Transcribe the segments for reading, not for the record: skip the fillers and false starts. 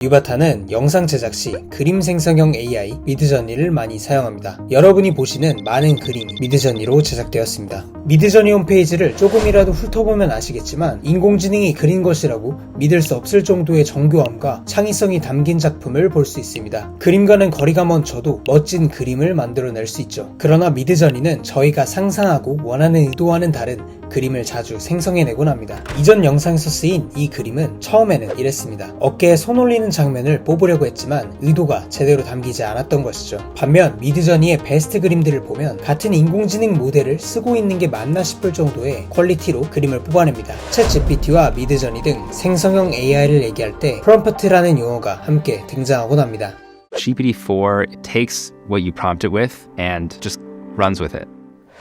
뉴바타는 영상 제작 시 그림 생성형 AI 미드저니를 많이 사용합니다. 여러분이 보시는 많은 그림이 미드저니로 제작되었습니다. 미드저니 홈페이지를 조금이라도 훑어보면 아시겠지만 인공지능이 그린 것이라고 믿을 수 없을 정도의 정교함과 창의성이 담긴 작품을 볼 수 있습니다. 그림과는 거리가 먼 저도 멋진 그림을 만들어낼 수 있죠. 그러나 미드저니는 저희가 상상하고 원하는 의도와는 다른 그림을 자주 생성해내곤 합니다. 이전 영상에서 쓰인 이 그림은 처음에는 이랬습니다. 어깨에 손 올리는 장면을 뽑으려고 했지만 의도가 제대로 담기지 않았던 것이죠. 반면 미드저니의 베스트 그림들을 보면 같은 인공지능 모델을 쓰고 있는 게 맞나 싶을 정도의 퀄리티로 그림을 뽑아냅니다. 챗GPT와 미드저니 등 생성형 AI를 얘기할 때 프롬프트라는 용어가 함께 등장하곤 합니다. GPT-4 takes what you prompt it with and just runs with it.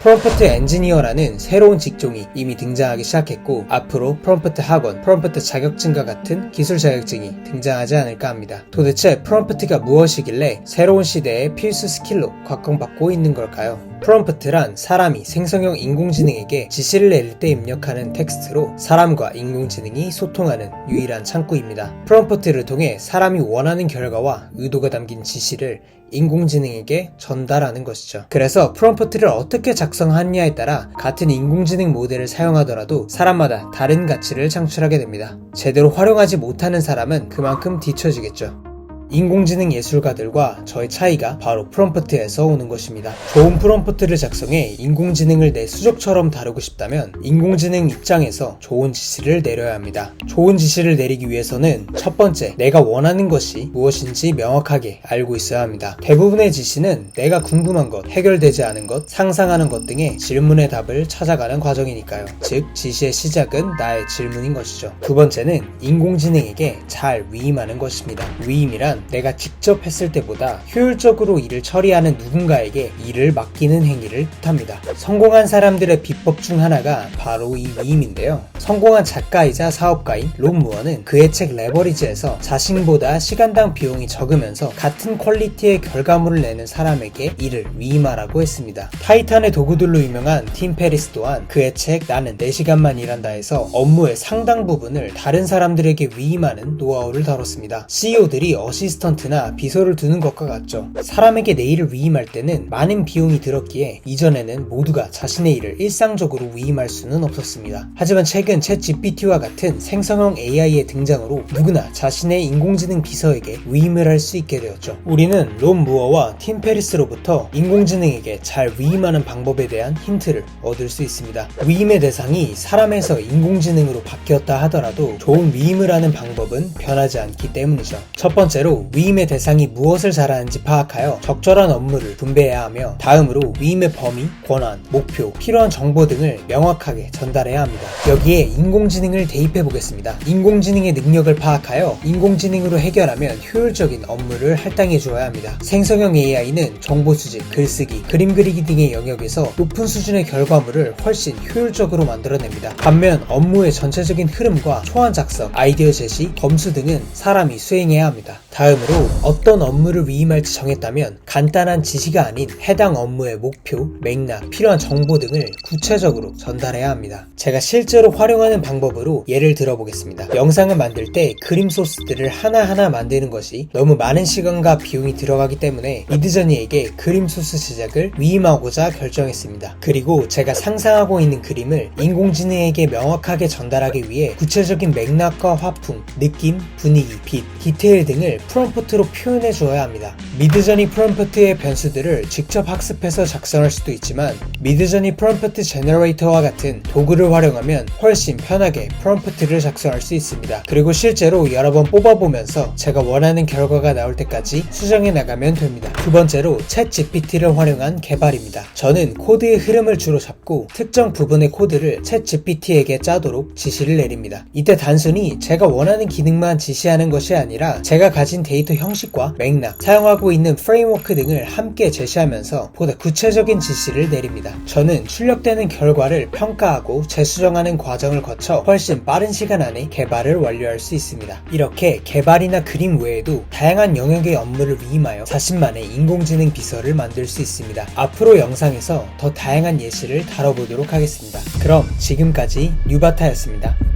프롬프트 엔지니어라는 새로운 직종이 이미 등장하기 시작했고 앞으로 프롬프트 학원, 프롬프트 자격증과 같은 기술 자격증이 등장하지 않을까 합니다. 도대체 프롬프트가 무엇이길래 새로운 시대의 필수 스킬로 각광받고 있는 걸까요? 프롬프트란 사람이 생성형 인공지능에게 지시를 내릴 때 입력하는 텍스트로 사람과 인공지능이 소통하는 유일한 창구입니다. 프롬프트를 통해 사람이 원하는 결과와 의도가 담긴 지시를 인공지능에게 전달하는 것이죠. 그래서 프롬프트를 어떻게 작성하느냐에 따라 같은 인공지능 모델을 사용하더라도 사람마다 다른 가치를 창출하게 됩니다. 제대로 활용하지 못하는 사람은 그만큼 뒤처지겠죠. 인공지능 예술가들과 저의 차이가 바로 프롬프트에서 오는 것입니다. 좋은 프롬프트를 작성해 인공지능을 내 수족처럼 다루고 싶다면 인공지능 입장에서 좋은 지시를 내려야 합니다. 좋은 지시를 내리기 위해서는 첫 번째, 내가 원하는 것이 무엇인지 명확하게 알고 있어야 합니다. 대부분의 지시는 내가 궁금한 것, 해결되지 않은 것, 상상하는 것 등의 질문의 답을 찾아가는 과정이니까요. 즉, 지시의 시작은 나의 질문인 것이죠. 두 번째는 인공지능에게 잘 위임하는 것입니다. 위임이란 내가 직접 했을 때보다 효율적으로 일을 처리하는 누군가에게 일을 맡기는 행위를 뜻합니다. 성공한 사람들의 비법 중 하나가 바로 이 위임인데요. 성공한 작가이자 사업가인 론 무어는 그의 책 레버리지에서 자신보다 시간당 비용이 적으면서 같은 퀄리티의 결과물을 내는 사람에게 일을 위임하라고 했습니다. 타이탄의 도구들로 유명한 팀 페리스 또한 그의 책 나는 4시간만 일한다에서 업무의 상당 부분을 다른 사람들에게 위임하는 노하우를 다뤘습니다. CEO들이 어시스턴트나 비서를 두는 것과 같죠. 사람에게 내 일을 위임할 때는 많은 비용이 들었기에 이전에는 모두가 자신의 일을 일상적으로 위임할 수는 없었습니다. 하지만 최근 챗GPT와 같은 생성형 AI의 등장으로 누구나 자신의 인공지능 비서에게 위임을 할 수 있게 되었죠. 우리는 론 무어와 팀 페리스로부터 인공지능에게 잘 위임하는 방법에 대한 힌트를 얻을 수 있습니다. 위임의 대상이 사람에서 인공지능으로 바뀌었다 하더라도 좋은 위임을 하는 방법은 변하지 않기 때문이죠. 첫 번째로 위임의 대상이 무엇을 잘하는지 파악하여 적절한 업무를 분배해야 하며 다음으로 위임의 범위, 권한, 목표, 필요한 정보 등을 명확하게 전달해야 합니다. 여기에 인공지능을 대입해 보겠습니다. 인공지능의 능력을 파악하여 인공지능으로 해결하면 효율적인 업무를 할당해 주어야 합니다. 생성형 AI는 정보 수집, 글쓰기, 그림 그리기 등의 영역에서 높은 수준의 결과물을 훨씬 효율적으로 만들어냅니다. 반면 업무의 전체적인 흐름과 초안 작성, 아이디어 제시, 검수 등은 사람이 수행해야 합니다. 다음으로 어떤 업무를 위임할지 정했다면 간단한 지시가 아닌 해당 업무의 목표, 맥락, 필요한 정보 등을 구체적으로 전달해야 합니다. 제가 실제로 활용하는 방법으로 예를 들어보겠습니다. 영상을 만들 때 그림 소스들을 하나하나 만드는 것이 너무 많은 시간과 비용이 들어가기 때문에 미드저니에게 그림 소스 제작을 위임하고자 결정했습니다. 그리고 제가 상상하고 있는 그림을 인공지능에게 명확하게 전달하기 위해 구체적인 맥락과 화풍, 느낌, 분위기, 빛, 디테일 등을 프롬프트로 표현해 주어야 합니다. 미드저니 프롬프트의 변수들을 직접 학습해서 작성할 수도 있지만 미드저니 프롬프트 제너레이터와 같은 도구를 활용하면 훨씬 편하게 프롬프트를 작성할 수 있습니다. 그리고 실제로 여러 번 뽑아보면서 제가 원하는 결과가 나올 때까지 수정해 나가면 됩니다. 두 번째로 챗GPT를 활용한 개발입니다. 저는 코드의 흐름을 주로 잡고 특정 부분의 코드를 챗GPT에게 짜도록 지시를 내립니다. 이때 단순히 제가 원하는 기능만 지시하는 것이 아니라 제가 가진 데이터 형식과 맥락, 사용하고 있는 프레임워크 등을 함께 제시하면서 보다 구체적인 지시를 내립니다. 저는 출력되는 결과를 평가하고 재수정하는 과정을 거쳐 훨씬 빠른 시간 안에 개발을 완료할 수 있습니다. 이렇게 개발이나 그림 외에도 다양한 영역의 업무를 위임하여 자신만의 인공지능 비서를 만들 수 있습니다. 앞으로 영상에서 더 다양한 예시를 다뤄보도록 하겠습니다. 그럼 지금까지 뉴바타였습니다.